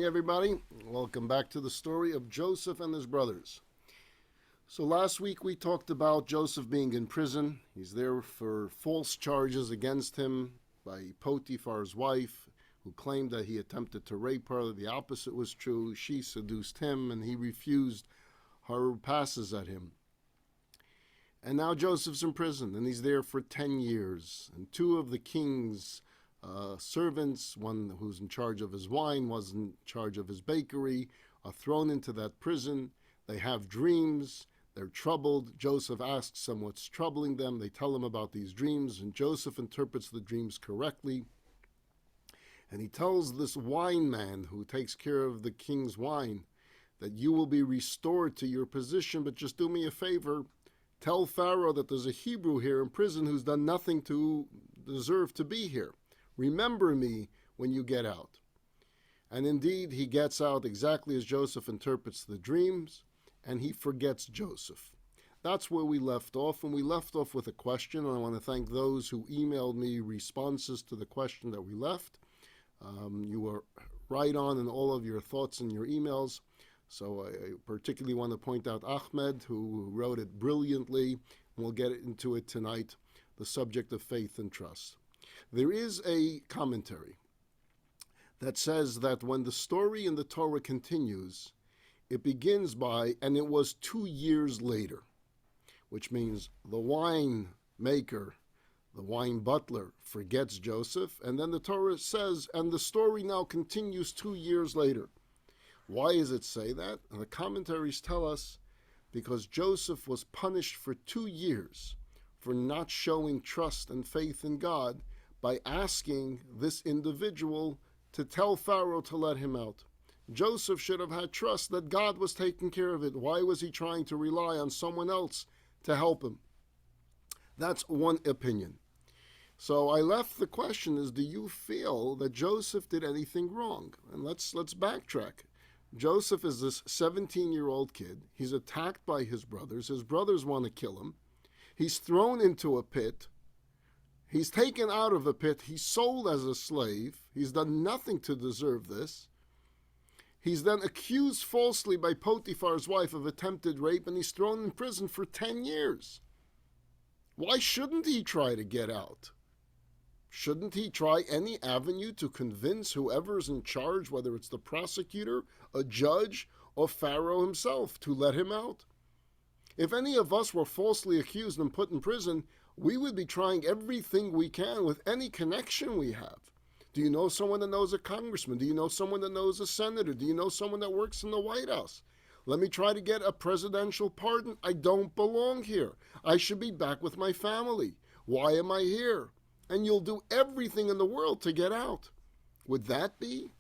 Hey everybody, welcome back to the story of Joseph and his brothers. So last week we talked about Joseph being in prison. He's there for false charges against him by Potiphar's wife, who claimed that he attempted to rape her. The opposite was true. She seduced him and he refused her passes at him. And now Joseph's in prison and he's there for 10 years. And two of the king's servants, one who's in charge of his wine, was in charge of his bakery, are thrown into that prison. They have dreams. They're troubled. Joseph asks them what's troubling them. They tell him about these dreams, and Joseph interprets the dreams correctly. And he tells this wine man who takes care of the king's wine that you will be restored to your position, but just do me a favor. Tell Pharaoh that there's a Hebrew here in prison who's done nothing to deserve to be here. Remember me when you get out. And indeed, he gets out exactly as Joseph interprets the dreams, and he forgets Joseph. That's where we left off, and we left off with a question, and I want to thank those who emailed me responses to the question that we left. You were right on in all of your thoughts and your emails, so I particularly want to point out Ahmed, who wrote it brilliantly, and we'll get into it tonight, the subject of faith and trust. There is a commentary that says that when the story in the Torah continues, it begins by, and it was 2 years later, which means the wine maker, the wine butler, forgets Joseph, and then the Torah says, and the story now continues 2 years later. Why does it say that? And the commentaries tell us because Joseph was punished for 2 years for not showing trust and faith in God by asking this individual to tell Pharaoh to let him out. Joseph should have had trust that God was taking care of it. Why was he trying to rely on someone else to help him? That's one opinion. So I left the question is, do you feel that Joseph did anything wrong? And let's backtrack. Joseph is this 17-year-old kid. He's attacked by his brothers. His brothers want to kill him. He's thrown into a pit. He's taken out of a pit. He's sold as a slave. He's done nothing to deserve this. He's then accused falsely by Potiphar's wife of attempted rape, and he's thrown in prison for 10 years. Why shouldn't he try to get out? Shouldn't he try any avenue to convince whoever's in charge, whether it's the prosecutor, a judge, or Pharaoh himself, to let him out? If any of us were falsely accused and put in prison, we would be trying everything we can with any connection we have. Do you know someone that knows a congressman? Do you know someone that knows a senator? Do you know someone that works in the White House? Let me try to get a presidential pardon. I don't belong here. I should be back with my family. Why am I here? And you'll do everything in the world to get out. Would that be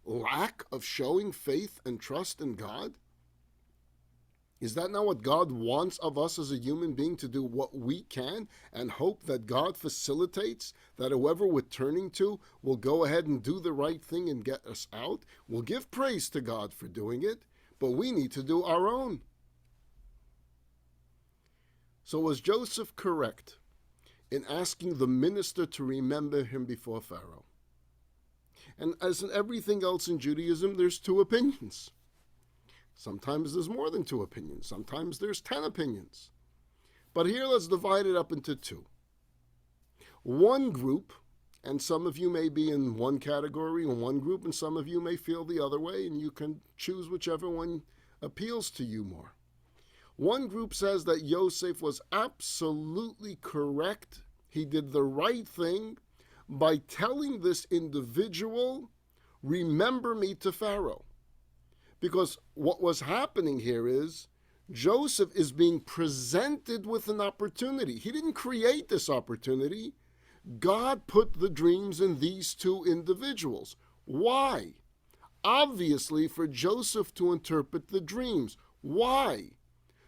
lack of showing faith and trust in God? Is that not what God wants of us as a human being, to do what we can and hope that God facilitates that whoever we're turning to will go ahead and do the right thing and get us out? We'll give praise to God for doing it, but we need to do our own. So was Joseph correct in asking the minister to remember him before Pharaoh? And as in everything else in Judaism, there's two opinions. Sometimes there's more than two opinions. Sometimes there's 10 opinions. But here let's divide it up into two. One group, and some of you may be in one category in one group, and some of you may feel the other way, and you can choose whichever one appeals to you more. One group says that Joseph was absolutely correct. He did the right thing by telling this individual, remember me to Pharaoh. Because what was happening here is Joseph is being presented with an opportunity. He didn't create this opportunity. God put the dreams in these two individuals. Why? Obviously, for Joseph to interpret the dreams. Why?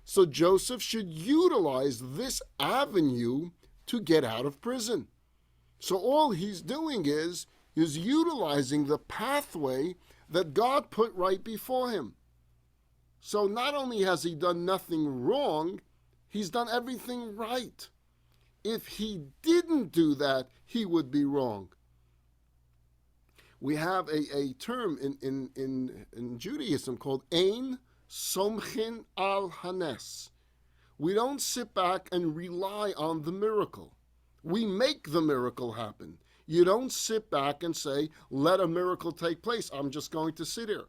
So Joseph should utilize this avenue to get out of prison. So all he's doing is utilizing the pathway that God put right before him. So not only has he done nothing wrong, he's done everything right. If he didn't do that, he would be wrong. We have a term in Judaism called Ein Somchin al Hanes. We don't sit back and rely on the miracle. We make the miracle happen. You don't sit back and say, let a miracle take place. I'm just going to sit here.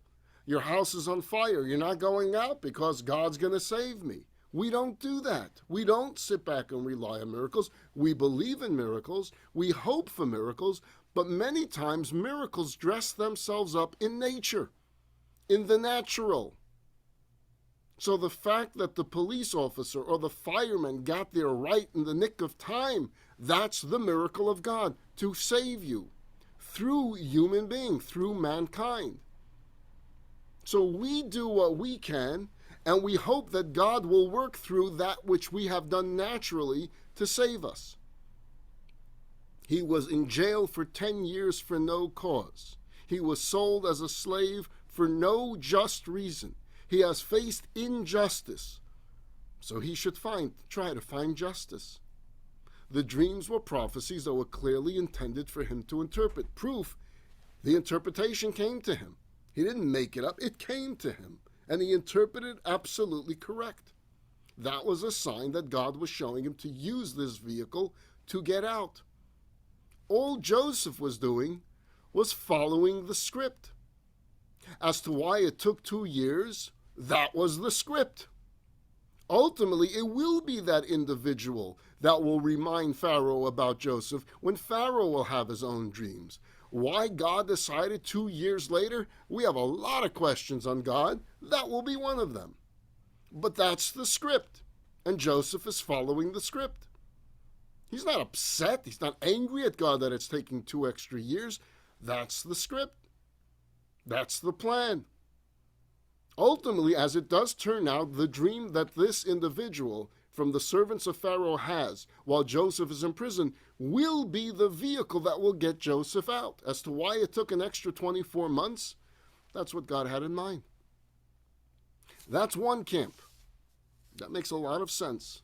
Your house is on fire. You're not going out because God's going to save me. We don't do that. We don't sit back and rely on miracles. We believe in miracles. We hope for miracles. But many times miracles dress themselves up in nature, in the natural. So the fact that the police officer or the fireman got there right in the nick of time, that's the miracle of God, to save you through human being, through mankind. So we do what we can, and we hope that God will work through that which we have done naturally to save us. He was in jail for 10 years for no cause. He was sold as a slave for no just reason. He has faced injustice, so he should try to find justice. The dreams were prophecies that were clearly intended for him to interpret. Proof, the interpretation came to him. He didn't make it up, it came to him, and he interpreted absolutely correct. That was a sign that God was showing him to use this vehicle to get out. All Joseph was doing was following the script. As to why it took 2 years, that was the script. Ultimately, it will be that individual that will remind Pharaoh about Joseph when Pharaoh will have his own dreams. Why God decided 2 years later, we have a lot of questions on God. That will be one of them. But that's the script, and Joseph is following the script. He's not upset. He's not angry at God that it's taking 2 extra years. That's the script. That's the plan. Ultimately, as it does turn out, the dream that this individual from the servants of Pharaoh has while Joseph is in prison will be the vehicle that will get Joseph out. As to why it took an extra 24 months, that's what God had in mind. That's one camp. That makes a lot of sense.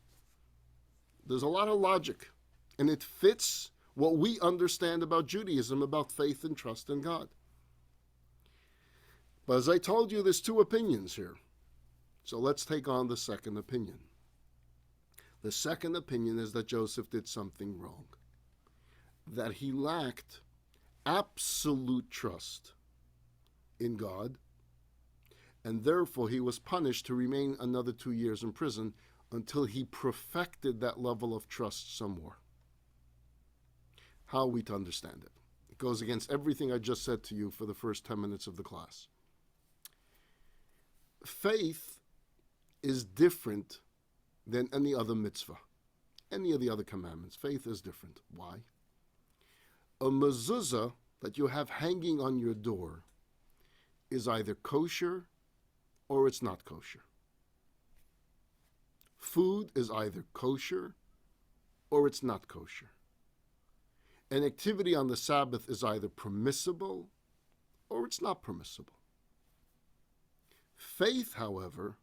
There's a lot of logic, and it fits what we understand about Judaism, about faith and trust in God. But as I told you, there's 2 opinions here. So let's take on the second opinion. The second opinion is that Joseph did something wrong, that he lacked absolute trust in God, and therefore he was punished to remain another 2 years in prison until he perfected that level of trust some more. How are we to understand it? It goes against everything I just said to you for the first 10 minutes of the class. Faith is different than any other mitzvah, any of the other commandments. Faith is different. Why? A mezuzah that you have hanging on your door is either kosher or it's not kosher. Food is either kosher or it's not kosher. An activity on the Sabbath is either permissible or it's not permissible. Faith, however,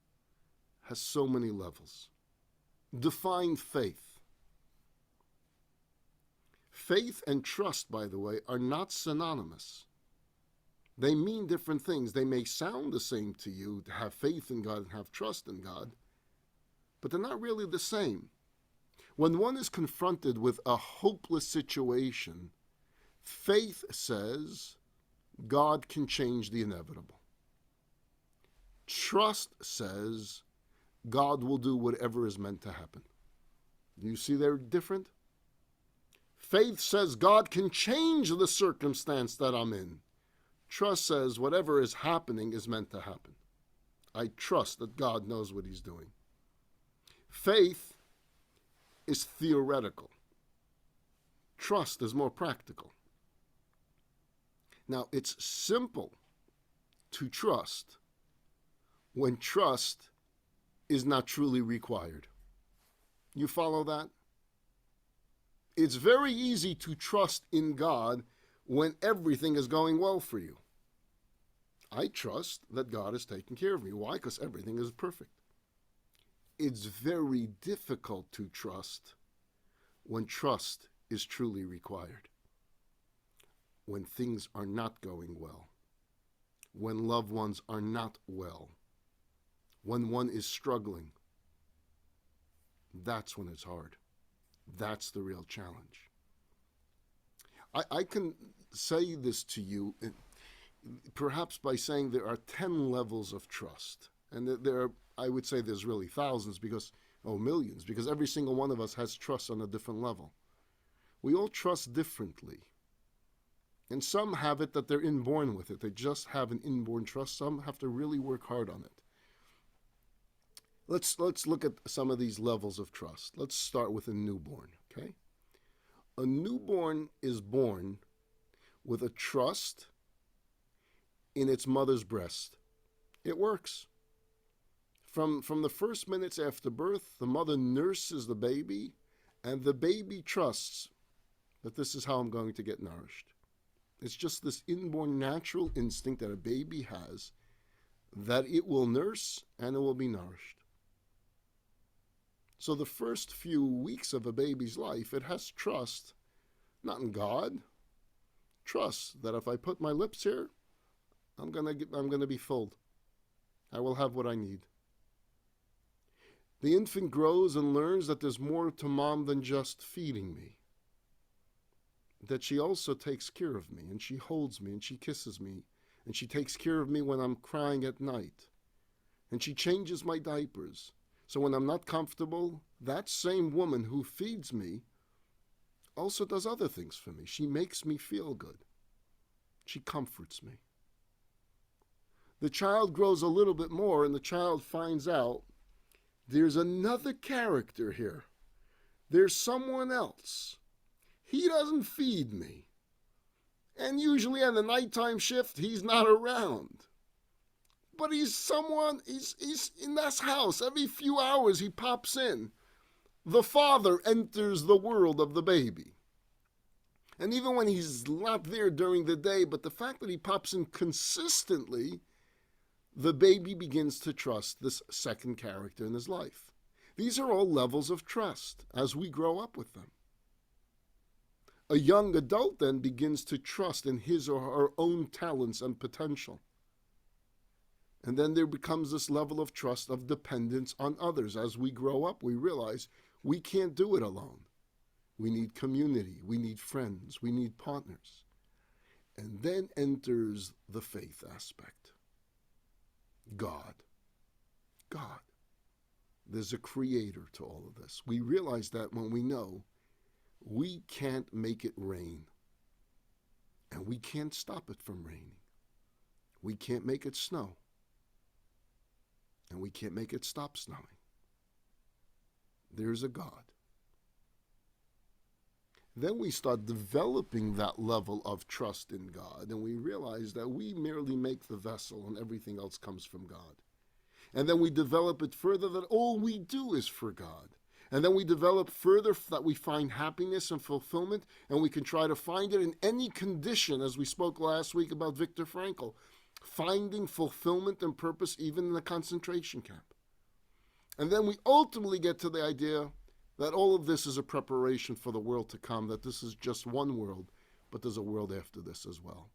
has so many levels. Define faith. Faith and trust, by the way, are not synonymous. They mean different things. They may sound the same to you, to have faith in God and have trust in God, but they're not really the same. When one is confronted with a hopeless situation, faith says God can change the inevitable. Trust says God will do whatever is meant to happen. You see they're different? Faith says God can change the circumstance that I'm in. Trust says whatever is happening is meant to happen. I trust that God knows what he's doing. Faith is theoretical. Trust is more practical. Now, it's simple to trust when trust is not truly required. You follow that? It's very easy to trust in God when everything is going well for you. I trust that God is taking care of me. Why? Because everything is perfect. It's very difficult to trust when trust is truly required. when things are not going well, when loved ones are not well, when one is struggling. That's when it's hard. That's the real challenge. I can say this to you perhaps by saying there are 10 levels of trust. And there are, I would say there's really thousands millions, because every single one of us has trust on a different level. We all trust differently. And some have it that they're inborn with it. They just have an inborn trust. Some have to really work hard on it. Let's look at some of these levels of trust. Let's start with a newborn, okay? A newborn is born with a trust in its mother's breast. It works. From the first minutes after birth, the mother nurses the baby, and the baby trusts that this is how I'm going to get nourished. It's just this inborn natural instinct that a baby has that it will nurse and it will be nourished. So the first few weeks of a baby's life, it has trust, not in God, trust that if I put my lips here, I'm gonna be filled. I will have what I need. The infant grows and learns that there's more to mom than just feeding me. That she also takes care of me, and she holds me, and she kisses me, and she takes care of me when I'm crying at night. And she changes my diapers. So when I'm not comfortable, that same woman who feeds me also does other things for me. She makes me feel good. She comforts me. The child grows a little bit more, and the child finds out there's another character here. There's someone else. He doesn't feed me. And usually on the nighttime shift, he's not around. But he's in this house. Every few hours he pops in. The father enters the world of the baby. And even when he's not there during the day, but the fact that he pops in consistently, the baby begins to trust this second character in his life. These are all levels of trust as we grow up with them. A young adult then begins to trust in his or her own talents and potential. And then there becomes this level of trust of dependence on others. As we grow up, we realize we can't do it alone. We need community. We need friends. We need partners. And then enters the faith aspect. God. There's a creator to all of this. We realize that when we know we can't make it rain. And we can't stop it from raining. We can't make it snow. And we can't make it stop snowing. There's a God. Then we start developing that level of trust in God, and we realize that we merely make the vessel and everything else comes from God. And then we develop it further that all we do is for God. And then we develop further that we find happiness and fulfillment, and we can try to find it in any condition, as we spoke last week about Viktor Frankl, finding fulfillment and purpose even in a concentration camp. And then we ultimately get to the idea that all of this is a preparation for the world to come, that this is just one world, but there's a world after this as well.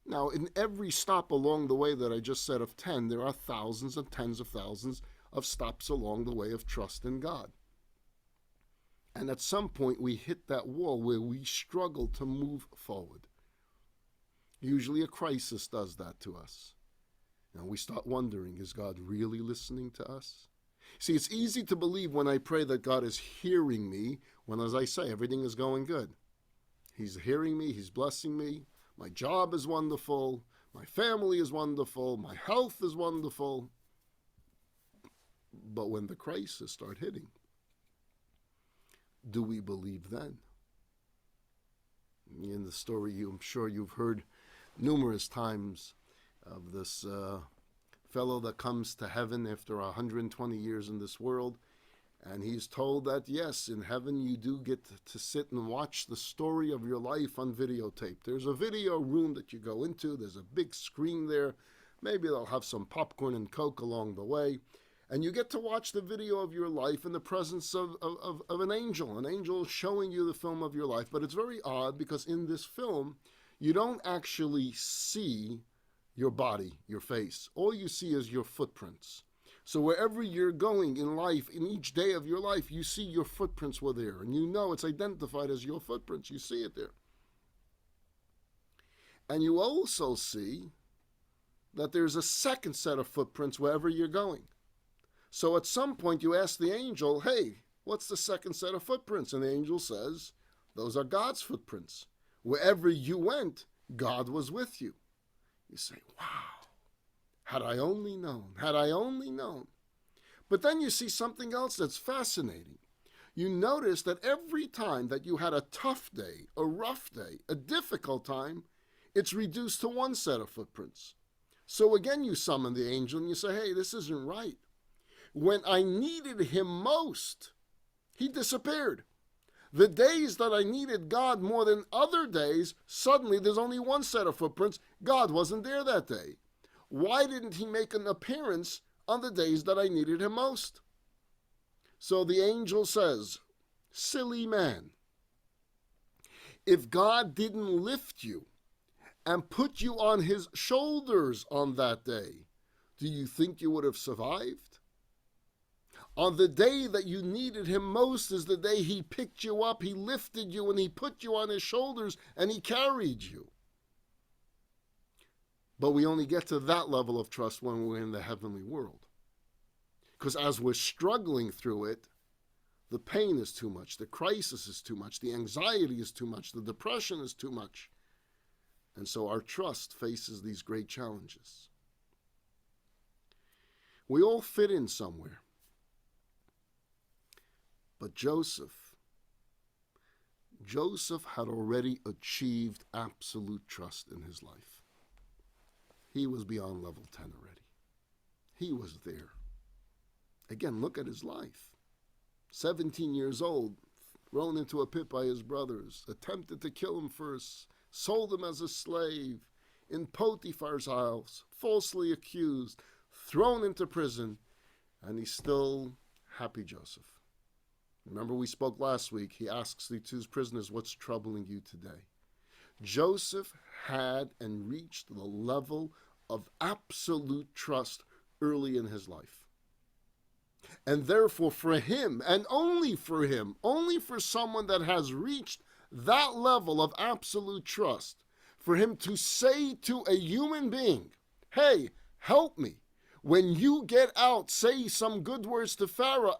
Now, in every stop along the way that I just said of 10, there are thousands and tens of thousands of stops along the way of trust in God. And at some point, we hit that wall where we struggle to move forward. Usually a crisis does that to us. And we start wondering, is God really listening to us? See, it's easy to believe when I pray that God is hearing me, when, as I say, everything is going good. He's hearing me, he's blessing me, my job is wonderful, my family is wonderful, my health is wonderful. But when the crises start hitting, do we believe then? In the story, I'm sure you've heard numerous times of this fellow that comes to heaven after 120 years in this world, and he's told that, yes, in heaven you do get to sit and watch the story of your life on videotape. There's a video room that you go into, there's a big screen there, maybe they'll have some popcorn and Coke along the way, And you get to watch the video of your life in the presence of an angel showing you the film of your life. But it's very odd because in this film, you don't actually see your body, your face. All you see is your footprints. So wherever you're going in life, in each day of your life, you see your footprints were there. And you know it's identified as your footprints. You see it there. And you also see that there's a second set of footprints wherever you're going. So at some point you ask the angel, hey, what's the second set of footprints? And the angel says, those are God's footprints. Wherever you went, God was with you. You say, wow, had I only known, had I only known. But then you see something else that's fascinating. You notice that every time that you had a tough day, a rough day, a difficult time, it's reduced to one set of footprints. So again you summon the angel and you say, hey, this isn't right. When I needed him most, he disappeared. The days that I needed God more than other days, suddenly there's only one set of footprints. God wasn't there that day. Why didn't he make an appearance on the days that I needed him most? So the angel says, silly man, if God didn't lift you and put you on his shoulders on that day, do you think you would have survived? On the day that you needed him most is the day he picked you up, he lifted you, and he put you on his shoulders, and he carried you. But we only get to that level of trust when we're in the heavenly world. Because as we're struggling through it, the pain is too much, the crisis is too much, the anxiety is too much, the depression is too much. And so our trust faces these great challenges. We all fit in somewhere. But Joseph had already achieved absolute trust in his life. He was beyond level 10 already. He was there. Again, look at his life. 17 years old, thrown into a pit by his brothers, attempted to kill him first, sold him as a slave, in Potiphar's house, falsely accused, thrown into prison, and he's still happy Joseph. Remember we spoke last week, he asks the two prisoners, what's troubling you today? Joseph had and reached the level of absolute trust early in his life. And therefore for him, and only for him, only for someone that has reached that level of absolute trust, for him to say to a human being, hey, help me. When you get out, say some good words to Pharaoh.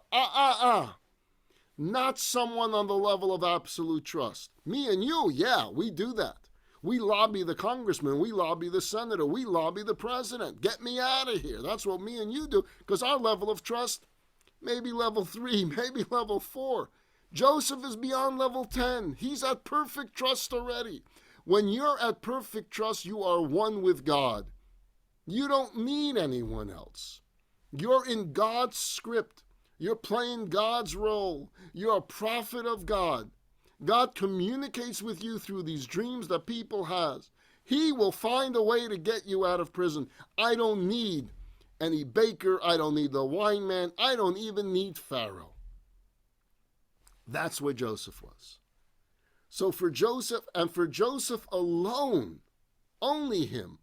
Not someone on the level of absolute trust. Me and you, yeah, we do that. We lobby the congressman, we lobby the senator, we lobby the president. Get me out of here. That's what me and you do, because our level of trust, maybe level 3, maybe level 4. Joseph is beyond level 10. He's at perfect trust already. When you're at perfect trust, you are one with God. You don't need anyone else. You're in God's script. You're playing God's role. You're a prophet of God. God communicates with you through these dreams that people have. He will find a way to get you out of prison. I don't need any baker. I don't need the wine man. I don't even need Pharaoh. That's where Joseph was. So for Joseph, and for Joseph alone, only him,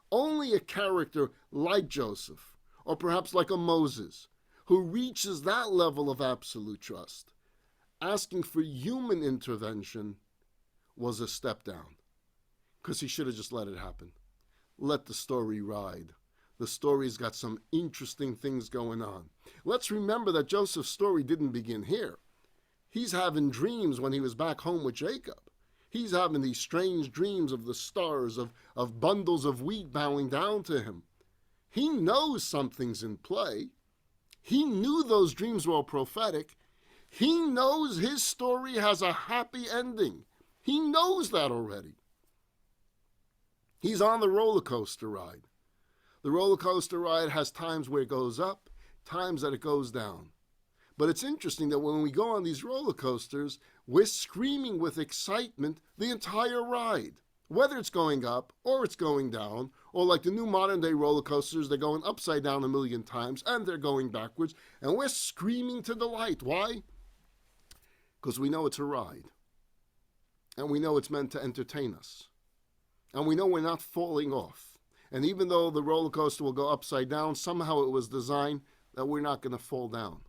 only a character like Joseph, or perhaps like a Moses, who reaches that level of absolute trust, asking for human intervention was a step down. Because he should have just let it happen. Let the story ride. The story's got some interesting things going on. Let's remember that Joseph's story didn't begin here. He's having dreams when he was back home with Jacob. He's having these strange dreams of the stars, of bundles of wheat bowing down to him. He knows something's in play. He knew those dreams were prophetic. He knows his story has a happy ending. He knows that already. He's on the roller coaster ride. The roller coaster ride has times where it goes up, times that it goes down. But it's interesting that when we go on these roller coasters, we're screaming with excitement the entire ride. Whether it's going up or it's going down, or like the new modern day roller coasters, they're going upside down a million times and they're going backwards, and we're screaming to delight. Why? Because we know it's a ride, and we know it's meant to entertain us, and we know we're not falling off. And even though the roller coaster will go upside down, somehow it was designed that we're not going to fall down.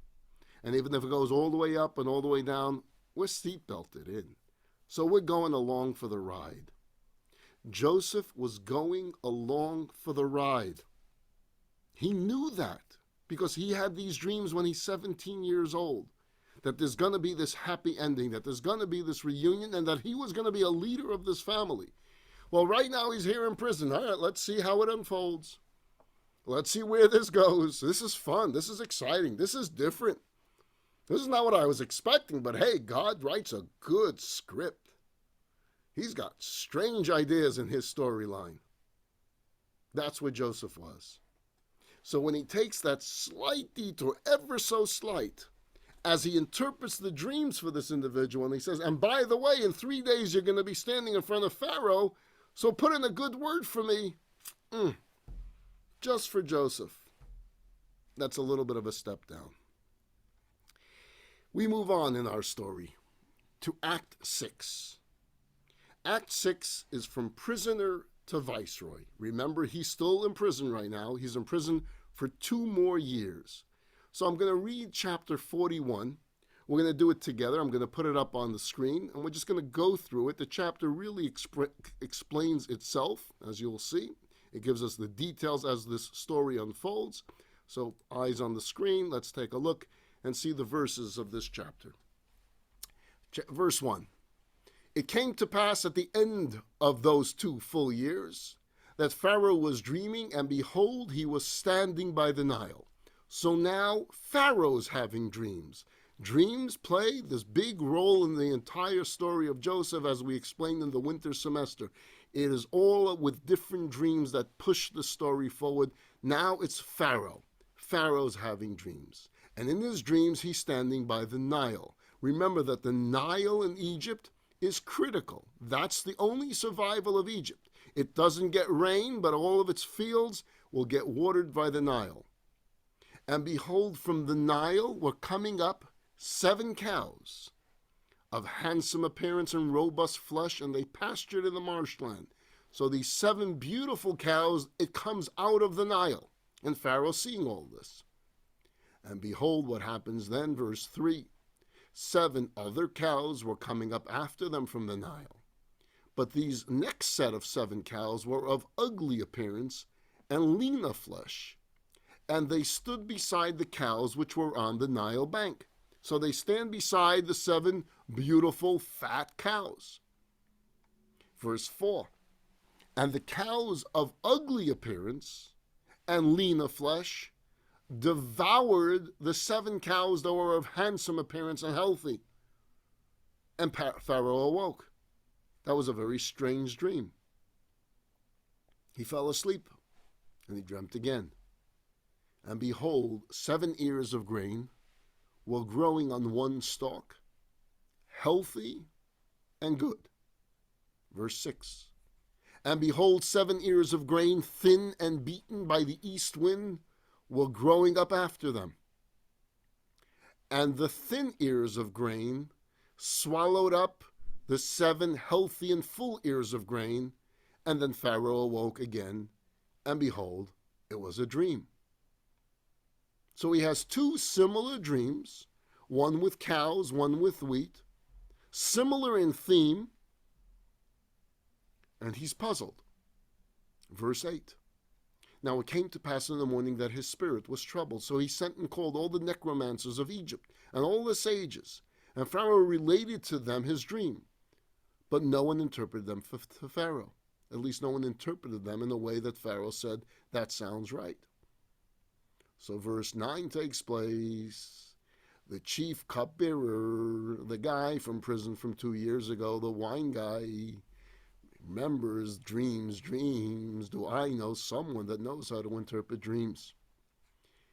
And even if it goes all the way up and all the way down, we're seat belted in. So we're going along for the ride. Joseph was going along for the ride. He knew that because he had these dreams when he's 17 years old, that there's going to be this happy ending, that there's going to be this reunion, and that he was going to be a leader of this family. Well, right now he's here in prison. All right, let's see how it unfolds. Let's see where this goes. This is fun. This is exciting. This is different. This is not what I was expecting, but hey, God writes a good script. He's got strange ideas in his storyline. That's where Joseph was. So when he takes that slight detour, ever so slight, as he interprets the dreams for this individual, and he says, and by the way, in 3 days you're going to be standing in front of Pharaoh, so put in a good word for me. Just for Joseph. That's a little bit of a step down. We move on in our story to Act 6. Act 6 is from prisoner to Viceroy. Remember, he's still in prison right now. He's in prison for 2 more years. So I'm going to read chapter 41. We're going to do it together. I'm going to put it up on the screen, and we're just going to go through it. The chapter really explains itself, as you'll see. It gives us the details as this story unfolds. So eyes on the screen. Let's take a look and see the verses of this chapter. Verse 1. It came to pass at the end of those 2 full years that Pharaoh was dreaming, and behold, he was standing by the Nile. So now Pharaoh's having dreams. Dreams play this big role in the entire story of Joseph, as we explained in the winter semester. It is all with different dreams that push the story forward. Now it's Pharaoh. Pharaoh's having dreams. And in his dreams, he's standing by the Nile. Remember that the Nile in Egypt is critical. That's the only survival of Egypt. It doesn't get rain, but all of its fields will get watered by the Nile. And behold, from the Nile were coming up 7 cows of handsome appearance and robust flesh, and they pastured in the marshland. So these 7 beautiful cows, it comes out of the Nile. And Pharaoh seeing all this. And behold what happens then, verse 3. 7 other cows were coming up after them from the Nile. But these next set of 7 cows were of ugly appearance and lean of flesh. And they stood beside the cows which were on the Nile bank. So they stand beside the 7 beautiful fat cows. Verse 4. And the cows of ugly appearance and lean of flesh devoured the 7 cows that were of handsome appearance and healthy. And Pharaoh awoke. That was a very strange dream. He fell asleep, and he dreamt again. And behold, 7 ears of grain were growing on one stalk, healthy and good. Verse 6. And behold, 7 ears of grain, thin and beaten by the east wind, were growing up after them. And the thin ears of grain swallowed up the 7 healthy and full ears of grain. And then Pharaoh awoke again, and behold, it was a dream. So he has 2 similar dreams, one with cows, one with wheat, similar in theme, and he's puzzled. Verse 8. Now it came to pass in the morning that his spirit was troubled. So he sent and called all the necromancers of Egypt and all the sages. And Pharaoh related to them his dream. But no one interpreted them to Pharaoh. At least no one interpreted them in a way that Pharaoh said, that sounds right. So verse 9 takes place. The chief cupbearer, the guy from prison from 2 years ago, the wine guy, remembers dreams. Do I know someone that knows how to interpret dreams?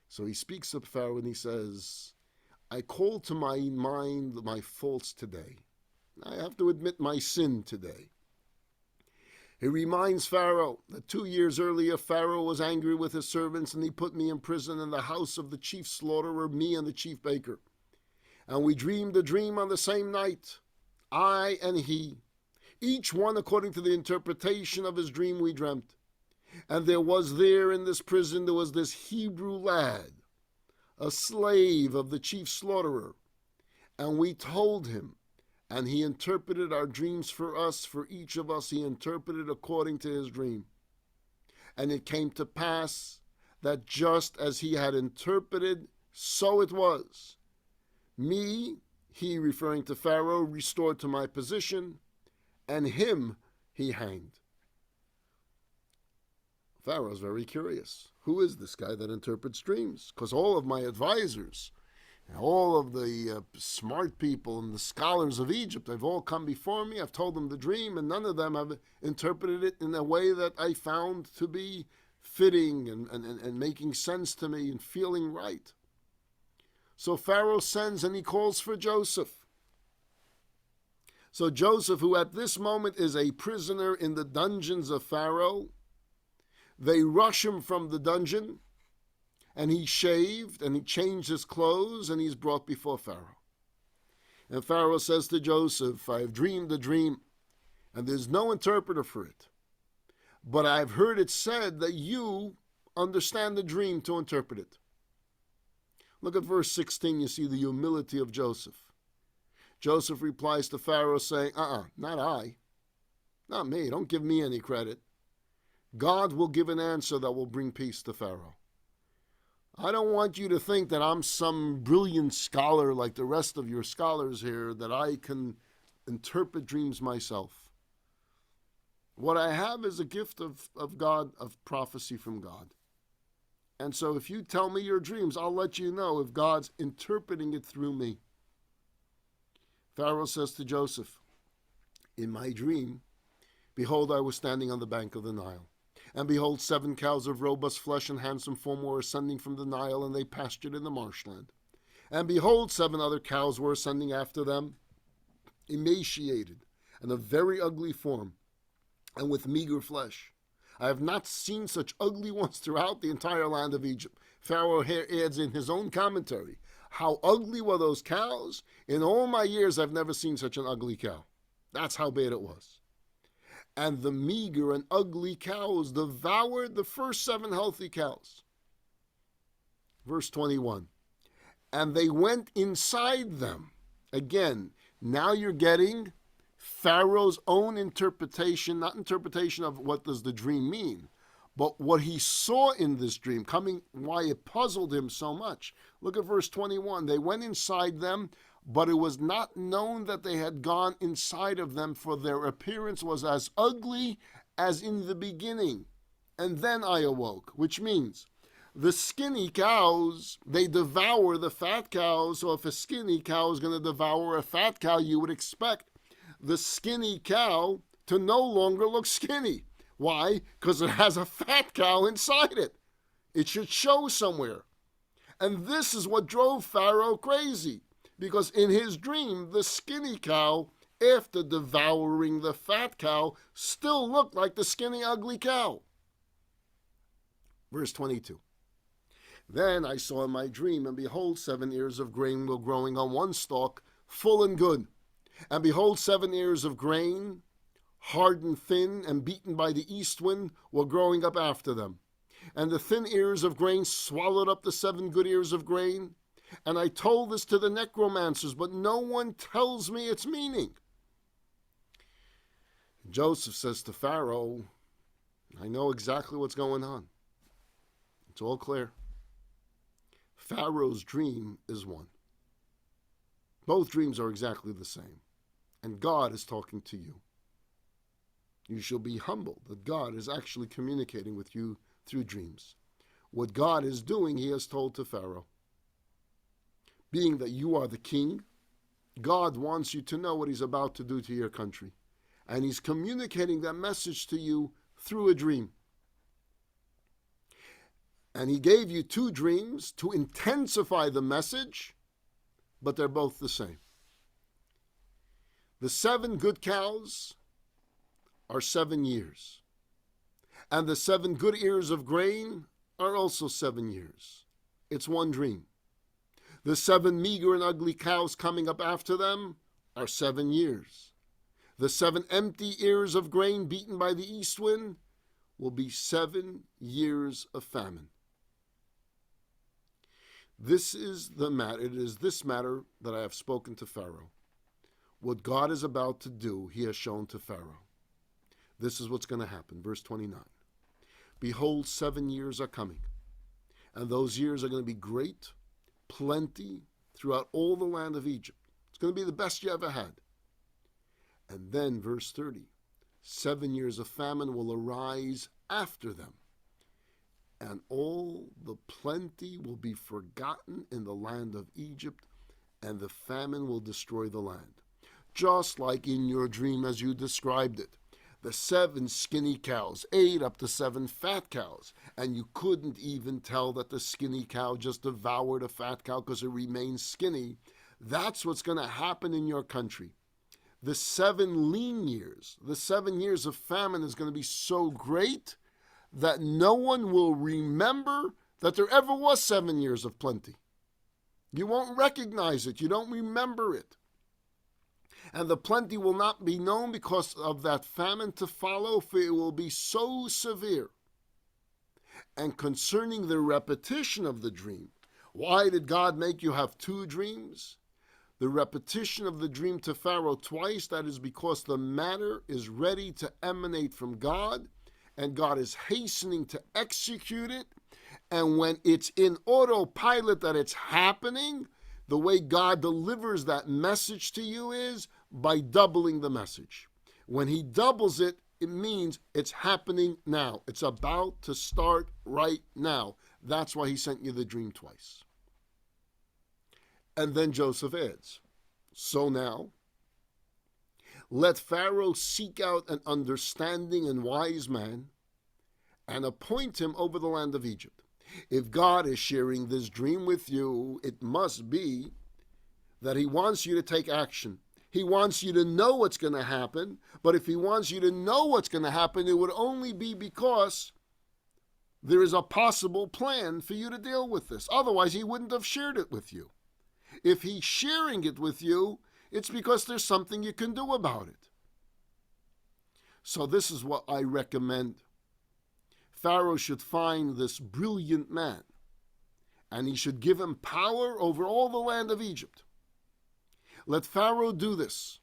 So he speaks to Pharaoh and he says, I call to my mind my faults today. I have to admit my sin today. He reminds Pharaoh that 2 years earlier Pharaoh was angry with his servants and he put me in prison in the house of the chief slaughterer, me and the chief baker. And we dreamed a dream on the same night, I and he. Each one according to the interpretation of his dream we dreamt. And there was there in this prison, there was this Hebrew lad, a slave of the chief slaughterer. And we told him, and he interpreted our dreams for us, for each of us he interpreted according to his dream. And it came to pass that just as he had interpreted, so it was. Me, he referring to Pharaoh, restored to my position, and him he hanged. Pharaoh's very curious. Who is this guy that interprets dreams? Because all of my advisors, all of the smart people and the scholars of Egypt, they've all come before me. I've told them the dream, and none of them have interpreted it in a way that I found to be fitting and making sense to me and feeling right. So Pharaoh sends and he calls for Joseph. So Joseph, who at this moment is a prisoner in the dungeons of Pharaoh, they rush him from the dungeon, and he shaved and he changed his clothes and he's brought before Pharaoh. And Pharaoh says to Joseph, I have dreamed a dream and there's no interpreter for it. But I've heard it said that you understand the dream to interpret it. Look at verse 16, you see the humility of Joseph. Joseph replies to Pharaoh saying, not I, not me, don't give me any credit. God will give an answer that will bring peace to Pharaoh. I don't want you to think that I'm some brilliant scholar like the rest of your scholars here, that I can interpret dreams myself. What I have is a gift of God, of prophecy from God. And so if you tell me your dreams, I'll let you know if God's interpreting it through me. Pharaoh says to Joseph, in my dream, behold, I was standing on the bank of the Nile. And behold, 7 cows of robust flesh and handsome form were ascending from the Nile, and they pastured in the marshland. And behold, 7 other cows were ascending after them, emaciated, and of very ugly form, and with meager flesh. I have not seen such ugly ones throughout the entire land of Egypt. Pharaoh here adds in his own commentary, how ugly were those cows? In all my years, I've never seen such an ugly cow. That's how bad it was. And the meager and ugly cows devoured the first 7 healthy cows. Verse 21. And they went inside them. Again, now you're getting Pharaoh's own interpretation, not interpretation of what does the dream mean, but what he saw in this dream, why it puzzled him so much. Look at verse 21. They went inside them, but it was not known that they had gone inside of them, for their appearance was as ugly as in the beginning. And then I awoke, which means the skinny cows, they devour the fat cows. So if a skinny cow is going to devour a fat cow, you would expect the skinny cow to no longer look skinny. Why? Because it has a fat cow inside it. It should show somewhere. And this is what drove Pharaoh crazy. Because in his dream, the skinny cow, after devouring the fat cow, still looked like the skinny, ugly cow. Verse 22. Then I saw in my dream, and behold, 7 ears of grain were growing on one stalk, full and good. And behold, 7 ears of grain, hard and thin, and beaten by the east wind, were growing up after them. And the thin ears of grain swallowed up the 7 good ears of grain. And I told this to the necromancers, but no one tells me its meaning. Joseph says to Pharaoh, I know exactly what's going on. It's all clear. Pharaoh's dream is one. Both dreams are exactly the same. And God is talking to you. You shall be humbled that God is actually communicating with you through dreams. What God is doing, he has told to Pharaoh. Being that you are the king, God wants you to know what he's about to do to your country. And he's communicating that message to you through a dream. And he gave you 2 dreams to intensify the message, but they're both the same. The 7 good cows are 7 years. And the 7 good ears of grain are also 7 years. It's one dream. The 7 meager and ugly cows coming up after them are 7 years. The 7 empty ears of grain beaten by the east wind will be 7 years of famine. This is the matter. It is this matter that I have spoken to Pharaoh. What God is about to do, he has shown to Pharaoh. This is what's going to happen. Verse 29. Behold, 7 years are coming, and those years are going to be great, plenty, throughout all the land of Egypt. It's going to be the best you ever had. And then, verse 30, 7 years of famine will arise after them, and all the plenty will be forgotten in the land of Egypt, and the famine will destroy the land. Just like in your dream as you described it. The 7 skinny cows ate up the 7 fat cows, and you couldn't even tell that the skinny cow just devoured a fat cow because it remained skinny. That's what's going to happen in your country. The 7 lean years, the 7 years of famine is going to be so great that no one will remember that there ever was 7 years of plenty. You won't recognize it. You don't remember it. And the plenty will not be known because of that famine to follow, for it will be so severe. And concerning the repetition of the dream, why did God make you have 2 dreams? The repetition of the dream to Pharaoh twice, that is because the matter is ready to emanate from God, and God is hastening to execute it. And when it's in autopilot that it's happening, the way God delivers that message to you is by doubling the message. When he doubles it, it means it's happening now. It's about to start right now. That's why he sent you the dream twice. And then Joseph adds, so now, let Pharaoh seek out an understanding and wise man and appoint him over the land of Egypt. If God is sharing this dream with you, it must be that he wants you to take action. He wants you to know what's going to happen, but if he wants you to know what's going to happen, it would only be because there is a possible plan for you to deal with this. Otherwise, he wouldn't have shared it with you. If he's sharing it with you, it's because there's something you can do about it. So this is what I recommend. Pharaoh should find this brilliant man, and he should give him power over all the land of Egypt. Let Pharaoh do this,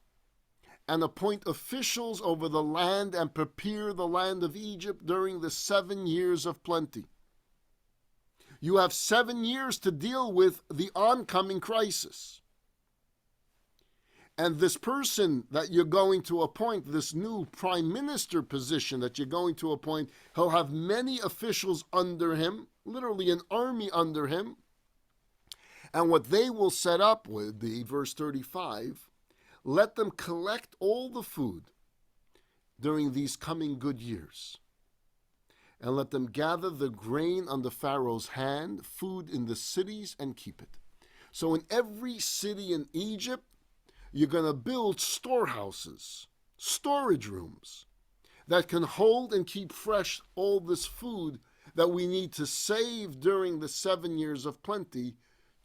and appoint officials over the land and prepare the land of Egypt during the 7 years of plenty. You have 7 years to deal with the oncoming crisis. And this person that you're going to appoint, this new prime minister position that you're going to appoint, he'll have many officials under him, literally an army under him. And what they will set up with be, verse 35, let them collect all the food during these coming good years. And let them gather the grain under Pharaoh's hand, food in the cities, and keep it. So in every city in Egypt, you're going to build storehouses, storage rooms that can hold and keep fresh all this food that we need to save during the 7 years of plenty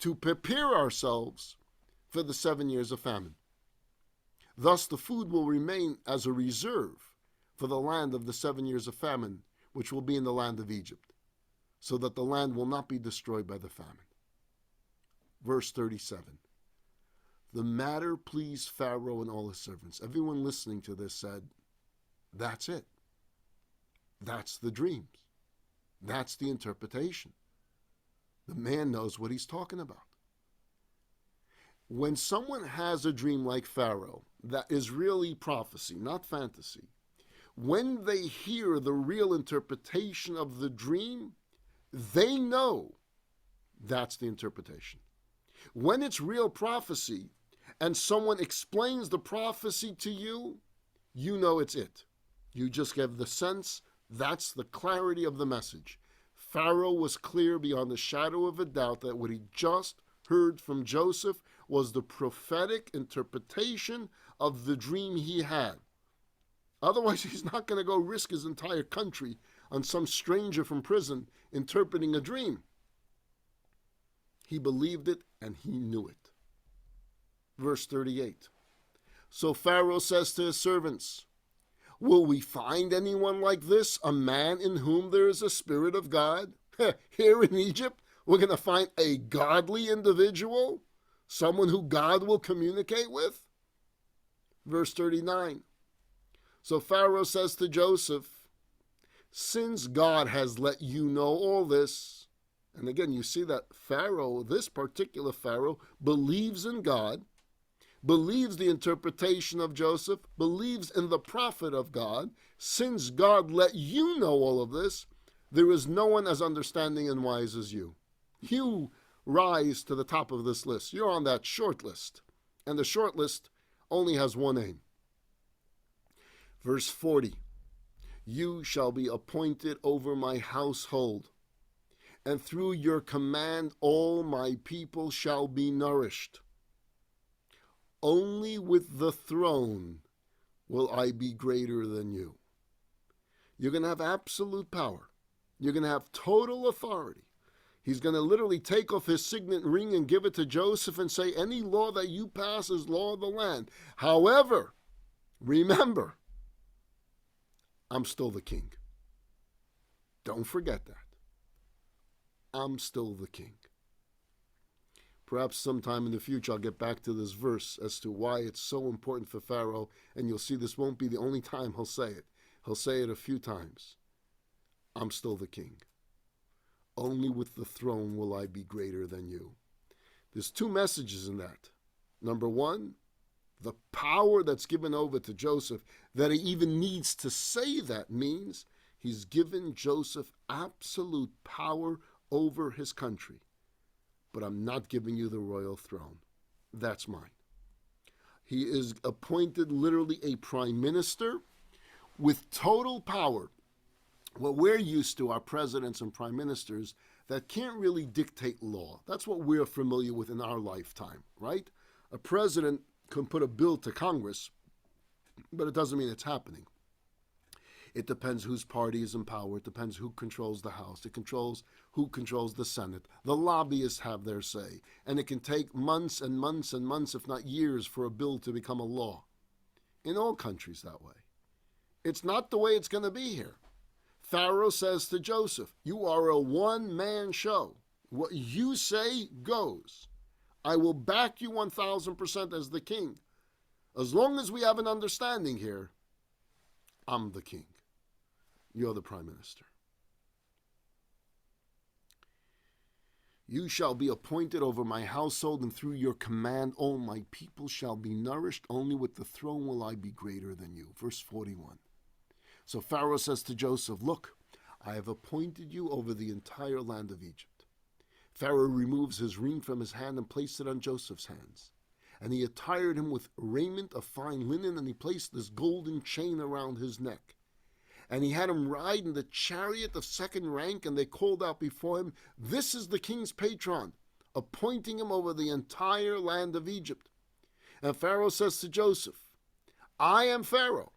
to prepare ourselves for the 7 years of famine. Thus, the food will remain as a reserve for the land of the 7 years of famine, which will be in the land of Egypt, so that the land will not be destroyed by the famine. Verse 37. The matter pleased Pharaoh and all his servants. Everyone listening to this said, that's it. That's the dreams. That's the interpretation. The man knows what he's talking about. When someone has a dream like Pharaoh, that is really prophecy, not fantasy, when they hear the real interpretation of the dream, they know that's the interpretation. When it's real prophecy and someone explains the prophecy to you, you know it's it. You just get the sense that's the clarity of the message. Pharaoh was clear beyond the shadow of a doubt that what he just heard from Joseph was the prophetic interpretation of the dream he had. Otherwise, he's not going to go risk his entire country on some stranger from prison interpreting a dream. He believed it and he knew it. Verse 38. So Pharaoh says to his servants, will we find anyone like this, a man in whom there is a spirit of God? Here in Egypt, we're going to find a godly individual, someone who God will communicate with? Verse 39. So Pharaoh says to Joseph, since God has let you know all this, and again, you see that Pharaoh, this particular Pharaoh, believes in God, believes the interpretation of Joseph, believes in the prophet of God. Since God let you know all of this, there is no one as understanding and wise as you. You rise to the top of this list. You're on that short list. And the short list only has one aim. Verse 40. You shall be appointed over my household, and through your command all my people shall be nourished. Only with the throne will I be greater than you. You're going to have absolute power. You're going to have total authority. He's going to literally take off his signet ring and give it to Joseph and say, any law that you pass is law of the land. However, remember, I'm still the king. Don't forget that. I'm still the king. Perhaps sometime in the future I'll get back to this verse as to why it's so important for Pharaoh, and you'll see this won't be the only time he'll say it. He'll say it a few times. I'm still the king. Only with the throne will I be greater than you. There's two messages in that. Number one, the power that's given over to Joseph, that he even needs to say that, means he's given Joseph absolute power over his country. But I'm not giving you the royal throne. That's mine. He is appointed literally a prime minister with total power. What we're used to are presidents and prime ministers that can't really dictate law. That's what we're familiar with in our lifetime, right? A president can put a bill to Congress, but it doesn't mean it's happening. It depends whose party is in power. It depends who controls the House. It controls who controls the Senate. The lobbyists have their say. And it can take months and months and months, if not years, for a bill to become a law. In all countries that way. It's not the way it's going to be here. Pharaoh says to Joseph, you are a one-man show. What you say goes. I will back you 1,000% as the king. As long as we have an understanding here, I'm the king. You're the prime minister. You shall be appointed over my household, and through your command all my people shall be nourished. Only with the throne will I be greater than you. Verse 41. So Pharaoh says to Joseph, look, I have appointed you over the entire land of Egypt. Pharaoh removes his ring from his hand and placed it on Joseph's hands. And he attired him with raiment of fine linen, and he placed this golden chain around his neck. And he had him ride in the chariot of second rank, and they called out before him, this is the king's patron, appointing him over the entire land of Egypt. And Pharaoh says to Joseph, I am Pharaoh,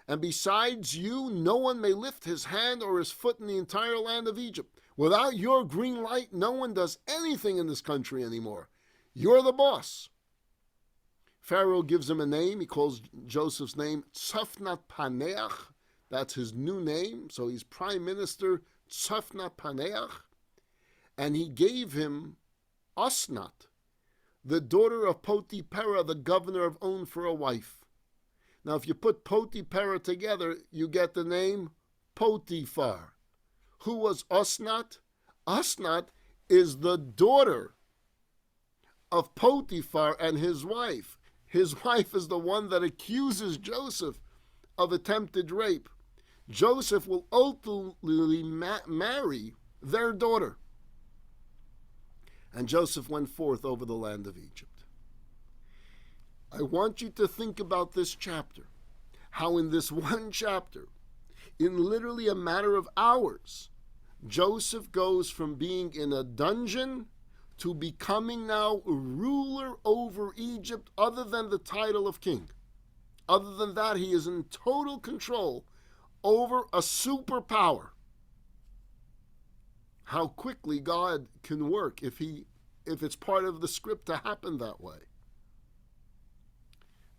and besides you, no one may lift his hand or his foot in the entire land of Egypt. Without your green light, no one does anything in this country anymore. You're the boss. Pharaoh gives him a name. He calls Joseph's name Tzafnat Paneach. That's his new name. So he's Prime Minister Tzafnat Paneach. And he gave him Osnat, the daughter of Potipherah, the governor of On, for a wife. Now, if you put Potipherah together, you get the name Potiphar. Who was Osnat? Osnat is the daughter of Potiphar and his wife. His wife is the one that accuses Joseph of attempted rape. Joseph will ultimately marry their daughter. And Joseph went forth over the land of Egypt. I want you to think about this chapter, how in this one chapter, in literally a matter of hours, Joseph goes from being in a dungeon to becoming now ruler over Egypt, other than the title of king. Other than that, he is in total control over a superpower. How quickly God can work if it's part of the script to happen that way.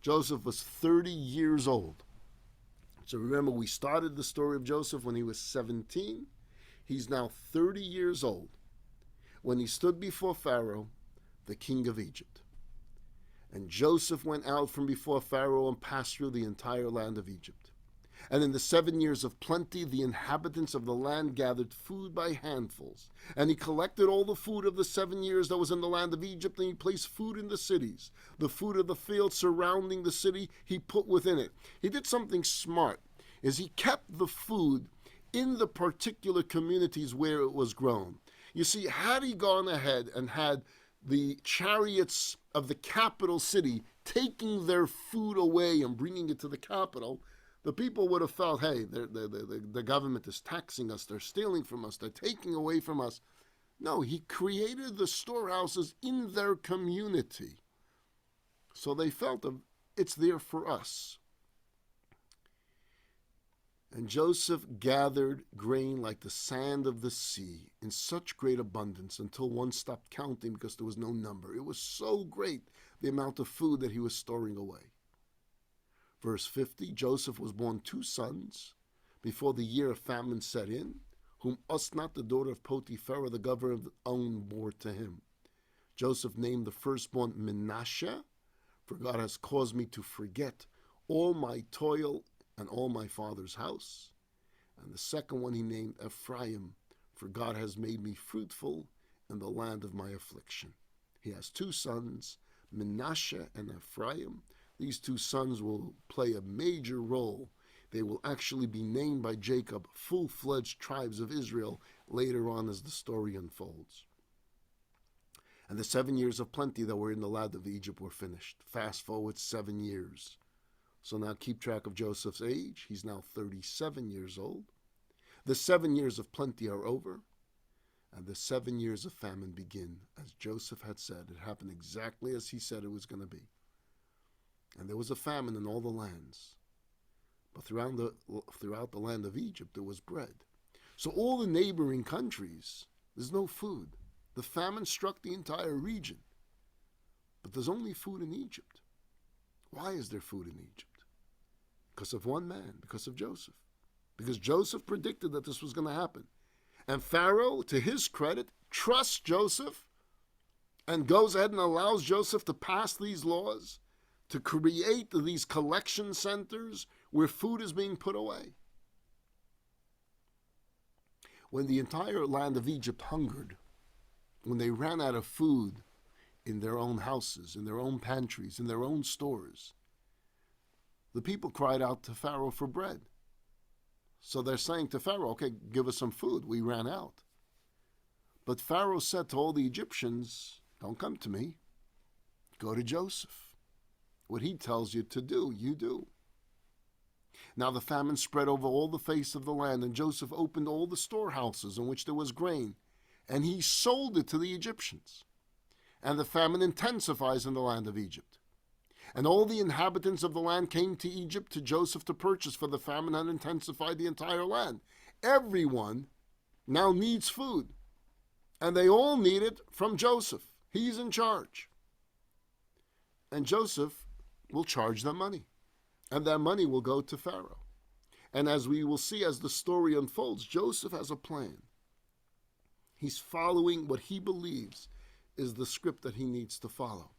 Joseph was 30 years old. So remember, we started the story of Joseph when he was 17. He's now 30 years old when he stood before Pharaoh, the king of Egypt. And Joseph went out from before Pharaoh and passed through the entire land of Egypt. And in the 7 years of plenty, the inhabitants of the land gathered food by handfuls. And he collected all the food of the 7 years that was in the land of Egypt, and he placed food in the cities. The food of the field surrounding the city he put within it. He did something smart, is he kept the food in the particular communities where it was grown. You see, had he gone ahead and had the chariots of the capital city taking their food away and bringing it to the capital, the people would have felt, hey, the government is taxing us, they're stealing from us, they're taking away from us. No, he created the storehouses in their community. So they felt it's there for us. And Joseph gathered grain like the sand of the sea in such great abundance until one stopped counting because there was no number. It was so great, the amount of food that he was storing away. Verse 50, Joseph was born 2 sons before the year of famine set in, whom Osnat, the daughter of Potiphar, the governor of On, bore to him. Joseph named the firstborn Menashe, for God has caused me to forget all my toil and all my father's house. And the second one he named Ephraim, for God has made me fruitful in the land of my affliction. He has 2 sons, Menashe and Ephraim. These 2 sons will play a major role. They will actually be named by Jacob full-fledged tribes of Israel later on as the story unfolds. And the 7 years of plenty that were in the land of Egypt were finished. Fast forward 7 years. So now keep track of Joseph's age. He's now 37 years old. The 7 years of plenty are over, and the 7 years of famine begin. As Joseph had said, it happened exactly as he said it was going to be. And there was a famine in all the lands. But throughout the land of Egypt, there was bread. So all the neighboring countries, there's no food. The famine struck the entire region. But there's only food in Egypt. Why is there food in Egypt? Because of one man, because of Joseph. Because Joseph predicted that this was going to happen. And Pharaoh, to his credit, trusts Joseph and goes ahead and allows Joseph to pass these laws, to create these collection centers where food is being put away. When the entire land of Egypt hungered, when they ran out of food in their own houses, in their own pantries, in their own stores, the people cried out to Pharaoh for bread. So they're saying to Pharaoh, okay, give us some food. We ran out. But Pharaoh said to all the Egyptians, don't come to me. Go to Joseph. What he tells you to do, you do. Now the famine spread over all the face of the land, and Joseph opened all the storehouses in which there was grain, and he sold it to the Egyptians. And the famine intensifies in the land of Egypt. And all the inhabitants of the land came to Egypt to Joseph to purchase, for the famine had intensified the entire land. Everyone now needs food, and they all need it from Joseph. He's in charge. And Joseph will charge them money, and that money will go to Pharaoh. And as we will see as the story unfolds, Joseph has a plan. He's following what he believes is the script that he needs to follow.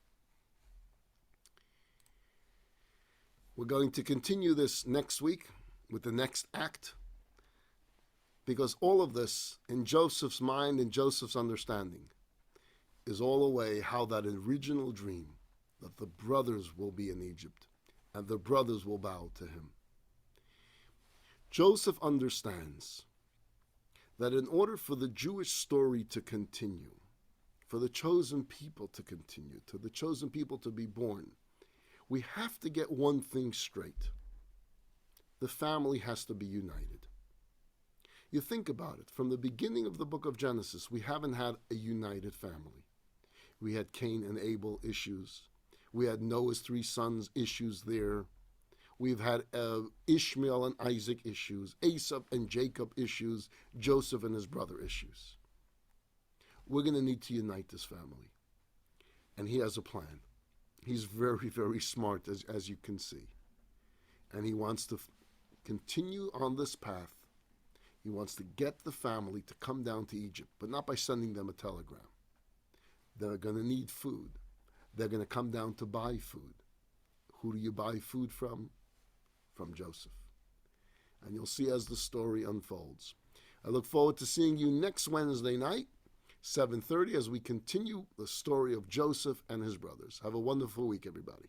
We're going to continue this next week with the next act, because all of this, in Joseph's mind and Joseph's understanding, is all a way how that original dream that the brothers will be in Egypt and the brothers will bow to him. Joseph understands that in order for the Jewish story to continue, for the chosen people to continue, to the chosen people to be born, we have to get one thing straight. The family has to be united. You think about it. From the beginning of the book of Genesis, we haven't had a united family. We had Cain and Abel issues. We had Noah's 3 sons issues there. We've had Ishmael and Isaac issues, Esau and Jacob issues, Joseph and his brother issues. We're going to need to unite this family. And he has a plan. He's very, very smart, as you can see. And he wants to continue on this path. He wants to get the family to come down to Egypt, but not by sending them a telegram. They're going to need food. They're going to come down to buy food. Who do you buy food from? From Joseph. And you'll see as the story unfolds. I look forward to seeing you next Wednesday night, 7:30, as we continue the story of Joseph and his brothers. Have a wonderful week, everybody.